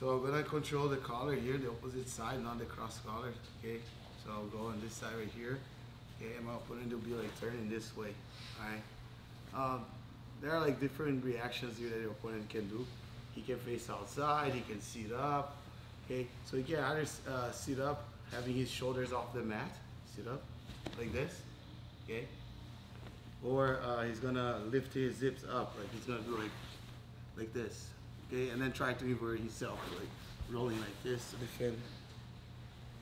So I'm gonna control the collar here, the opposite side, not the cross collar. Okay, so I'll go on this side right here. Okay, and my opponent will be like turning this way. All right. There are like different reactions here that your opponent can do. He can face outside, he can sit up. Okay, so he can either sit up, having his shoulders off the mat, sit up like this. Okay, or he's gonna lift his hips up, like he's gonna do like this. Okay, and then try to invert himself, like rolling like this to defend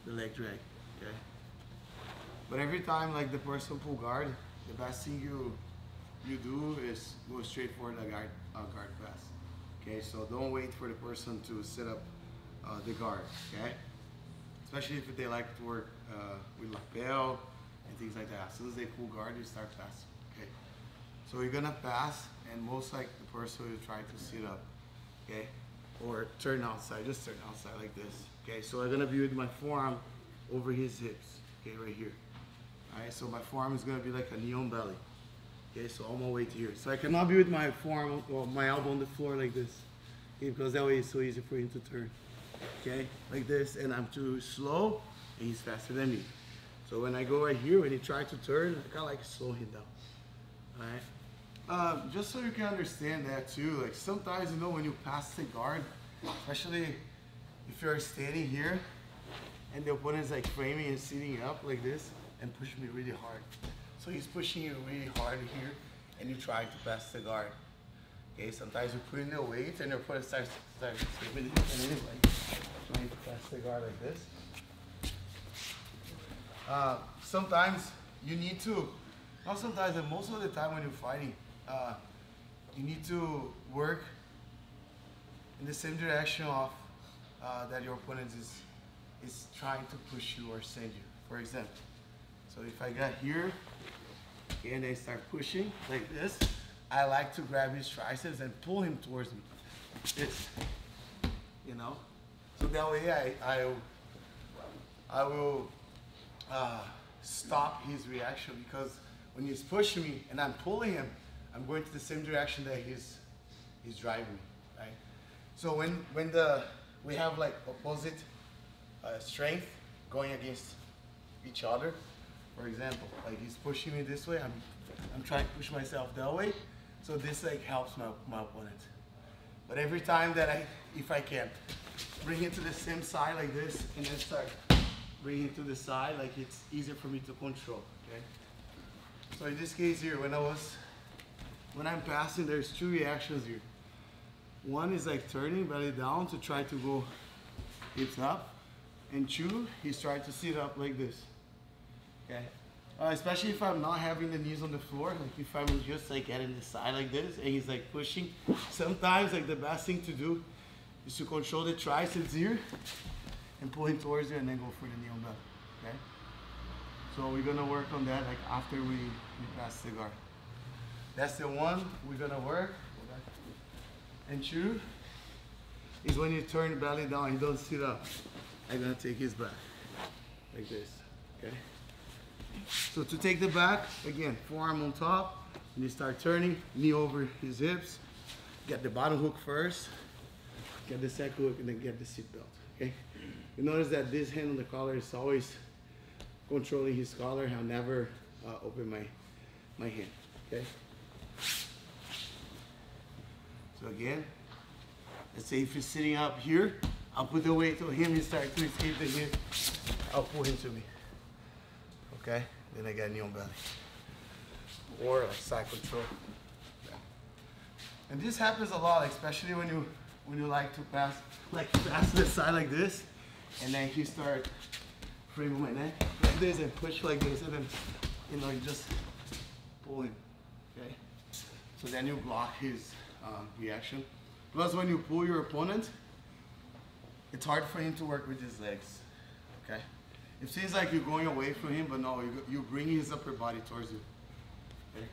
the leg drag. Okay, but every time like the person pull guard, the best thing you do is go straight for the guard pass. Okay, so don't wait for the person to set up the guard. Okay, especially if they like to work with lapel and things like that. As soon as they pull guard, you start passing. Okay, so you're gonna pass, and most like the person will try to sit up. Okay, or turn outside, just turn outside like this. Okay, so I'm gonna be with my forearm over his hips. Okay, right here. All right, so my forearm is gonna be like a knee on belly. Okay, so all my weight here. So I cannot be with my forearm or my elbow on the floor like this. Okay, because that way it's so easy for him to turn. Okay, like this, and I'm too slow, and he's faster than me. So when I go right here, when he tries to turn, I kind of like slow him down. All right. Just so you can understand that too, like sometimes, you know, when you pass the guard, especially if you're standing here and the opponent is like framing and sitting up like this and pushing me really hard. So he's pushing you really hard here and you try to pass the guard. Okay, sometimes you put in the weight and your opponent starts framing it and anyway, trying to pass the guard like this. Sometimes you need to, not sometimes, but most of the time when you're fighting, you need to work in the same direction of that your opponent is trying to push you or send you. For example, so if I got here and I start pushing like this, I like to grab his triceps and pull him towards me. This, you know, so that way I will stop his reaction, because when he's pushing me and I'm pulling him, I'm going to the same direction that he's driving me, right? So when we have like opposite strength going against each other, for example, like he's pushing me this way, I'm trying to push myself that way, so this like helps my opponent. But every time that if I can, bring it to the same side like this, and then start bringing it to the side, like it's easier for me to control, okay? So in this case here, when I'm passing, there's two reactions here. One is like turning belly down to try to go hips up, and two, he's trying to sit up like this. Okay, especially if I'm not having the knees on the floor, like if I'm just like getting the side like this, and he's like pushing. Sometimes like the best thing to do is to control the triceps here and pull him towards you, and then go for the knee on belly. Okay, so we're gonna work on that like after we pass the guard. That's the one we're gonna work. And two is when you turn belly down, you don't sit up. I'm gonna take his back like this, okay? So to take the back, again, forearm on top, and you start turning, knee over his hips, get the bottom hook first, get the second hook, and then get the seat belt, okay? You notice that this hand on the collar is always controlling his collar. I'll never open my hand, okay? So again, let's say if he's sitting up here, I'll put the weight on him, he starts to escape the hip, I'll pull him to me. Okay, then I got knee on belly. Or like side control. Yeah. And this happens a lot, especially when you like to pass the side like this, and then you start framing my neck like this and push like this, and then you just pull him. Okay? So then you block his reaction. Plus, when you pull your opponent, it's hard for him to work with his legs. Okay? It seems like you're going away from him, but no, you bring his upper body towards you. Okay?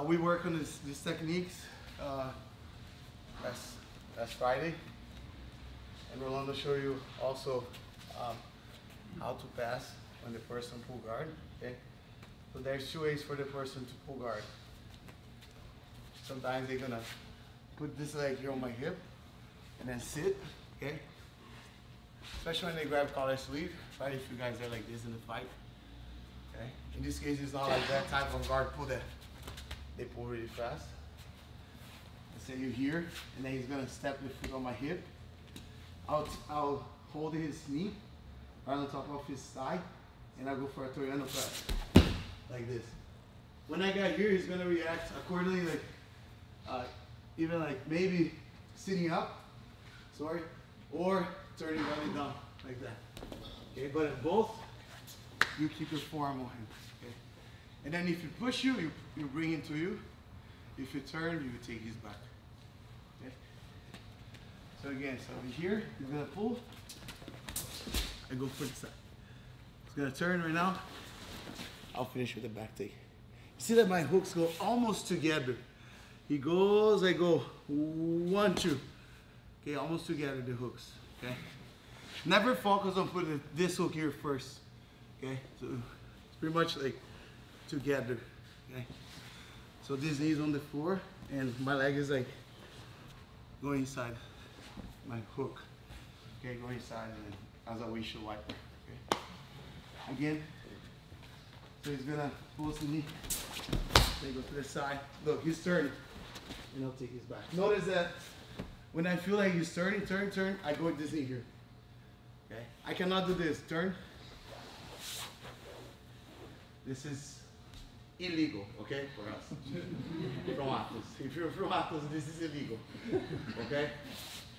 We work on these techniques last Friday, and Rolando show you also how to pass when the person pull guard. Okay? So there's two ways for the person to pull guard. Sometimes they're gonna put this leg here on my hip, and then sit, okay? Especially when they grab collar sleeve, right? If you guys are like this in the fight, okay? In this case, it's not like that type of guard pull that they pull really fast. Let's say you're here, and then he's gonna step the foot on my hip. I'll hold his knee right on top of his thigh, and I'll go for a Toriano press, like this. When I get here, he's gonna react accordingly, like even like maybe sitting up, sorry, or turning body down, like that. Okay, but in both, you keep your forearm on him. Okay, and then if you push you bring him to you. If you turn, you take his back. Okay. So again, so over here, he's gonna pull. I go for the side. He's gonna turn right now. I'll finish with the back take. See that my hooks go almost together. He goes, I go, 1, 2. Okay, almost together the hooks, okay? Never focus on putting this hook here first, okay? So it's pretty much like together, okay? So this knee's on the floor and my leg is like going inside my hook, okay? Going inside and as a windshield wiper, okay? Again, so he's gonna pull the knee. Then go to the side. Look, he's turning, and I'll take his back. Notice that when I feel like he's turning, turn, I go with this knee here. Okay? I cannot do this. Turn. This is illegal, okay, for us. From Atos. If you're from Atos, this is illegal. Okay?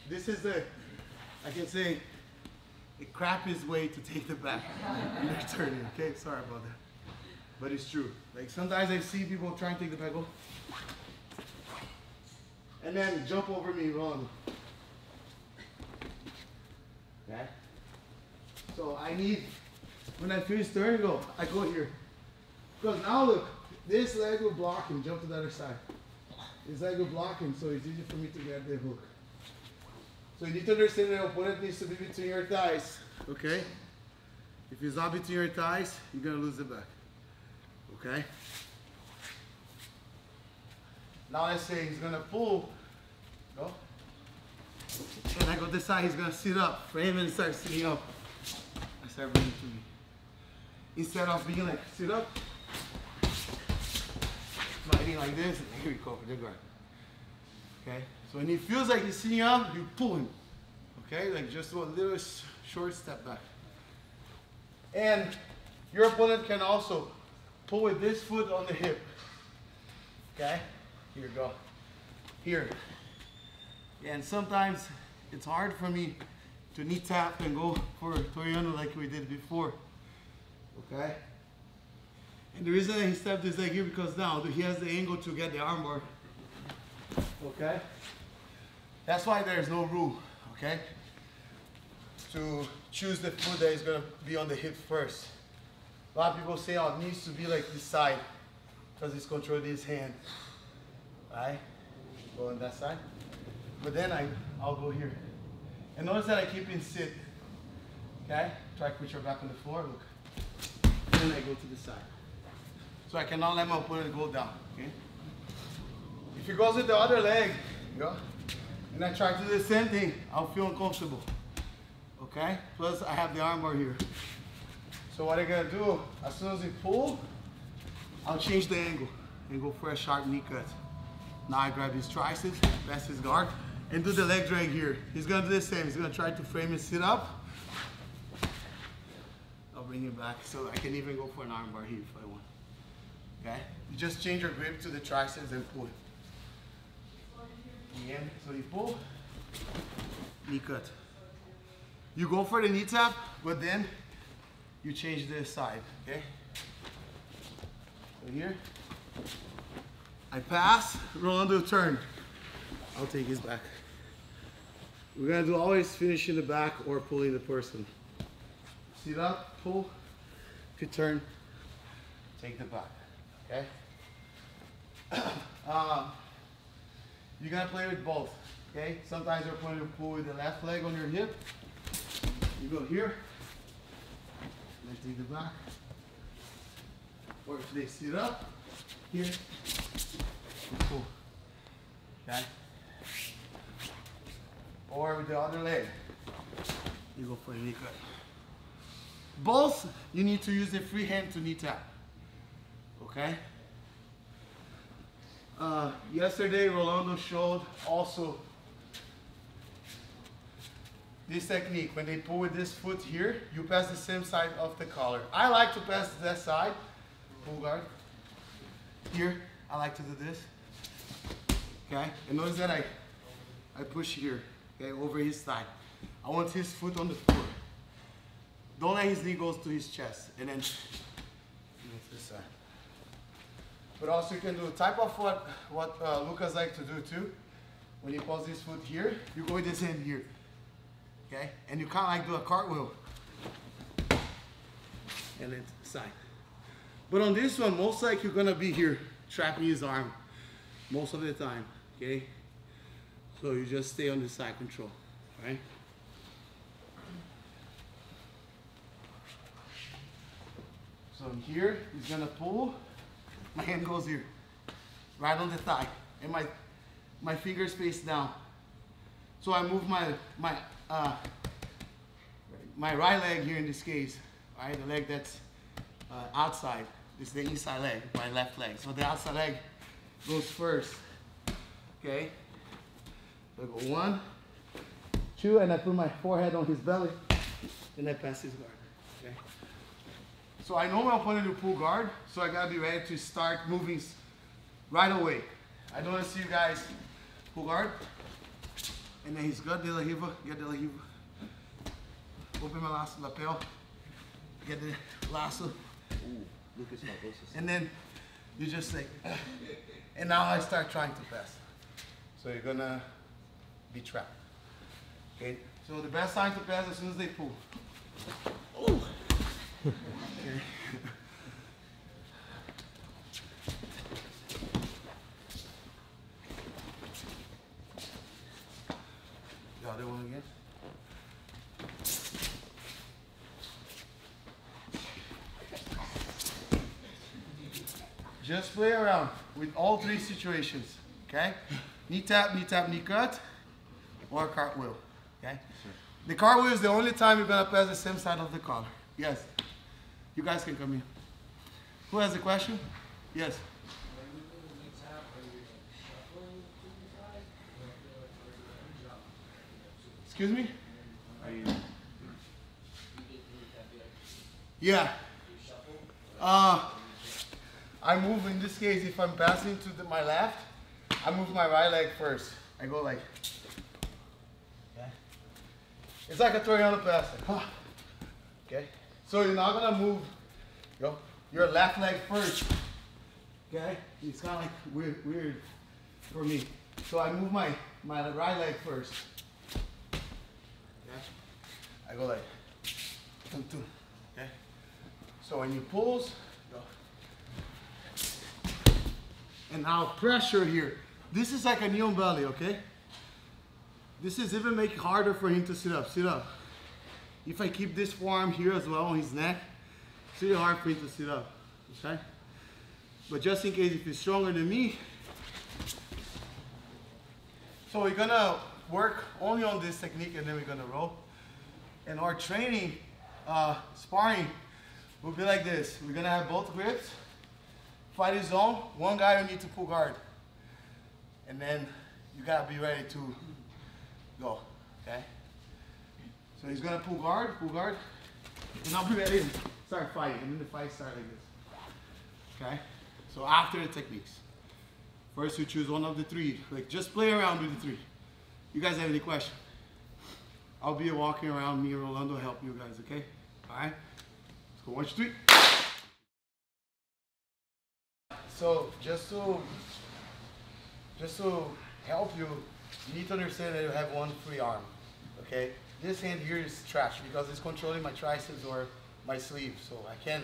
This is the, I can say, the crappiest way to take the back when you're turning. Okay? Sorry about that. But it's true. Like sometimes I see people trying to take the back, go, and then jump over me wrong. Okay? So I need, when I finish turning, I go here. Because now look, this leg will block and jump to the other side. This leg will block him, so it's easy for me to get the hook. So you need to understand that your opponent needs to be between your thighs. Okay? If he's not between your thighs, you're gonna lose the back. Okay? Now let's say he's gonna pull, go. And I go this side, he's gonna sit up, frame and start sitting up. I start bringing to me. Instead of being like, sit up, sliding like this, and here we go for the guard. Okay? So when he feels like he's sitting up, you pull him. Okay? Like just do a little short step back. And your opponent can also pull with this foot on the hip. Okay? Here you go. Here. And sometimes it's hard for me to knee tap and go for Toriano like we did before. Okay? And the reason he stepped his leg here because now he has the angle to get the armbar. Okay? That's why there's no rule. Okay? To choose the foot that is going to be on the hip first. A lot of people say, oh, it needs to be like this side because it's controlling his hand. Right? Go on that side. But then I'll go here. And notice that I keep in sit. Okay? Try to put your back on the floor. Look. And then I go to the side. So I cannot let my opponent go down. Okay? If he goes with the other leg, go. And I try to do the same thing, I'll feel uncomfortable. Okay? Plus I have the armbar here. So what I'm gonna do, as soon as he pull, I'll change the angle and go for a sharp knee cut. Now I grab his triceps, pass his guard, and do the leg drag here. He's gonna do the same. He's gonna try to frame and sit up. I'll bring him back, so I can even go for an armbar here if I want. Okay? You just change your grip to the triceps and pull. Again, so you pull, knee cut. You go for the knee tap, but then you change the side, okay? So here, I pass, Rolando turn. I'll take his back. We're gonna do always finish in the back or pulling the person. Sit up, pull, if you turn, take the back, okay? You're gonna play with both, okay? Sometimes you're going to pull with the left leg on your hip. You go here, and take the back. Or if they sit up, here, you pull, okay? Or with the other leg, you go for a knee cut. Both, you need to use the free hand to knee tap. Okay? Yesterday, Rolando showed also this technique. When they pull with this foot here, you pass the same side of the collar. I like to pass that side, pull guard. Here, I like to do this. Okay? And notice that I push here, okay, over his thigh. I want his foot on the floor. Don't let his knee go to his chest. And then this side. But also you can do a type of what Lucas like to do too. When you pose his foot here, you go with this hand here. Okay? And you kind of like do a cartwheel. And then side. But on this one, most like you're gonna be here trapping his arm most of the time. Okay? So you just stay on the side control. Alright? So here, he's gonna pull. My hand goes here, right on the thigh, and my fingers face down. So I move my right leg here in this case, right? The leg that's outside. This is the inside leg, my left leg. So the outside leg goes first. Okay. So I go 1, 2, and I put my forehead on his belly, and I pass his guard. Okay. So I know my opponent will pull guard, so I gotta be ready to start moving right away. I don't want to see you guys pull guard. And then he's got de la riva, get de la riva. Open my lasso lapel, get the lasso. And then you just say, and now I start trying to pass. So you're gonna be trapped. Okay, so the best time to pass as soon as they pull. Oh. Okay. The other one again. Just play around with all 3 situations, okay? Knee tap, knee cut, or cartwheel, okay? Sure. The cartwheel is the only time you're gonna pass the same side of the collar. Yes. You guys can come in. Who has a question? Yes. Excuse me? Yeah. I move in this case, if I'm passing to my left, I move my right leg first. I go like, okay. It's like a Toriano pass. Okay. So you're not gonna move your left leg first. Okay? It's kind of like weird for me. So I move my right leg first. Okay? I go like, tum, tum. Okay? So when you pulls, go. And now pressure here. This is like a knee on belly, okay? This is even make it harder for him to sit up. Sit up. If I keep this forearm here as well on his neck, it's really hard for him to sit up, okay? But just in case if he's stronger than me, so we're gonna work only on this technique and then we're gonna roll. And our training, sparring, will be like this. We're gonna have both grips, fight zone, one guy will need to pull guard. And then you gotta be ready to go, okay? So he's gonna pull guard, and I'll be ready to start fighting, and then the fight starts like this. Okay? So after the techniques. First you choose one of the 3. Like just play around with the 3. You guys have any questions? I'll be walking around, me and Rolando help you guys, okay? Alright? Let's go 1, 2, 3. So just to help you, you need to understand that you have one free arm. Okay? This hand here is trash because it's controlling my triceps or my sleeve, so I can't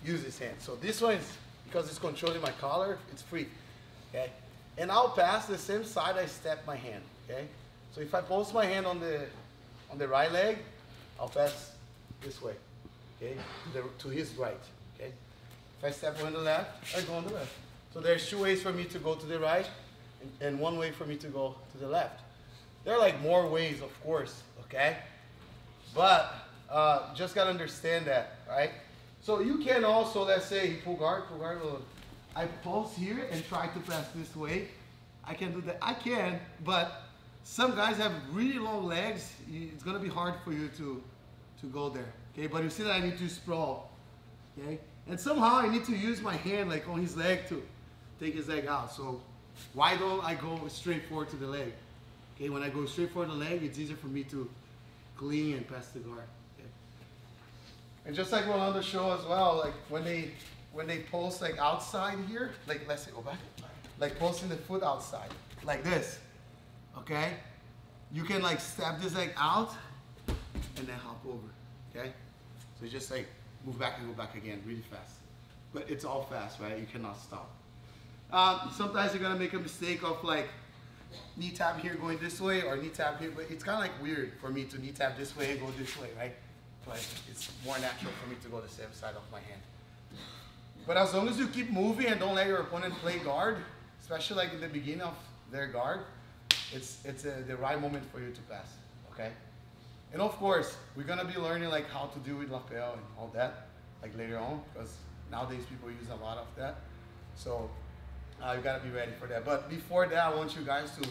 use this hand. So this one is, because it's controlling my collar, it's free. Okay? And I'll pass the same side I step my hand. Okay? So if I post my hand on the right leg, I'll pass this way. Okay? To his right. Okay? If I step on the left, I go on the left. So there's 2 ways for me to go to the right and one way for me to go to the left. There are like more ways, of course, okay? But just gotta understand that, right? So you can also, let's say, pull guard, I pulse here and try to pass this way. I can do that, I can, but some guys have really long legs. It's gonna be hard for you to go there, okay? But you see that I need to sprawl, okay? And somehow I need to use my hand like on his leg to take his leg out. So why don't I go straight forward to the leg? Okay, when I go straight forward to the leg, it's easier for me to clean and pass the guard. Okay? And just like Rolando showed as well, like when they post like outside here, like let's say go back, like posting the foot outside, like this. Okay, you can like step this leg out and then hop over. Okay, so just like move back and go back again really fast, but it's all fast, right? You cannot stop. Sometimes you're gonna make a mistake of like knee tap here going this way or knee tap here, but it's kind of like weird for me to knee tap this way and go this way, right? But it's more natural for me to go the same side of my hand. But as long as you keep moving and don't let your opponent play guard, especially like in the beginning of their guard, it's the right moment for you to pass, okay? And of course, we're gonna be learning like how to deal with lapel and all that, like later on, because nowadays people use a lot of that. So you gotta be ready for that. But before that, I want you guys to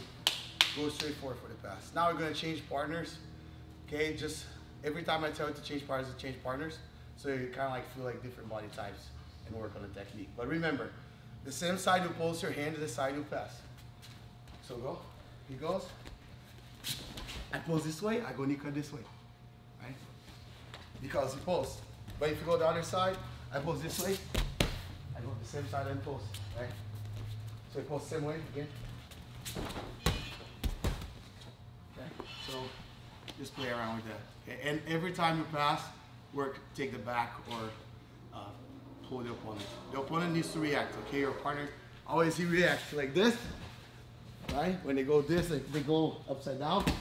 go straight forward for the pass. Now we're gonna change partners, okay? Just every time I tell you to change partners, so you kind of like feel like different body types and work on the technique. But remember, the same side you post your hand is the side you pass. So go, he goes. I pose this way, I go knee cut this way, right? Because he posts. But if you go the other side, I pose this way, I go the same side and post, right? So he posts the same way again. Okay, so just play around with that. Okay? And every time you pass, work, take the back or pull the opponent. The opponent needs to react, okay? Your partner, always he reacts like this, right? When they go this, like they go upside down to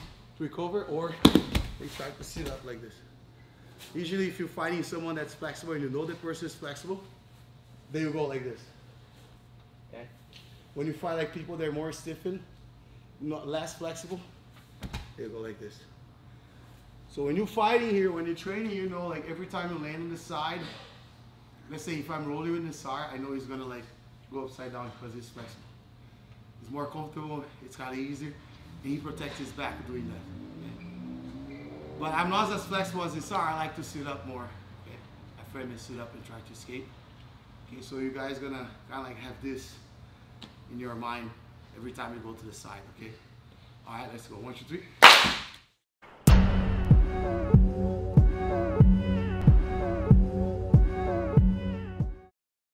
recover, or they try to sit up like this. Usually if you're fighting someone that's flexible and you know the person is flexible, they will go like this, okay? When you fight like people that are more stiffened, not less flexible, they go like this. So when you're fighting here, when you're training, you know, like every time you land on the side, let's say if I'm rolling with the side, I know he's gonna like go upside down because he's flexible. He's more comfortable, it's kind of easier, and he protects his back doing that. Okay? But I'm not as flexible as this are. I like to sit up more. Okay? I frame and sit up and try to escape. Okay, so you guys gonna kind of like have this in your mind every time you go to the side. Okay. All right, let's go. 1, 2, 3.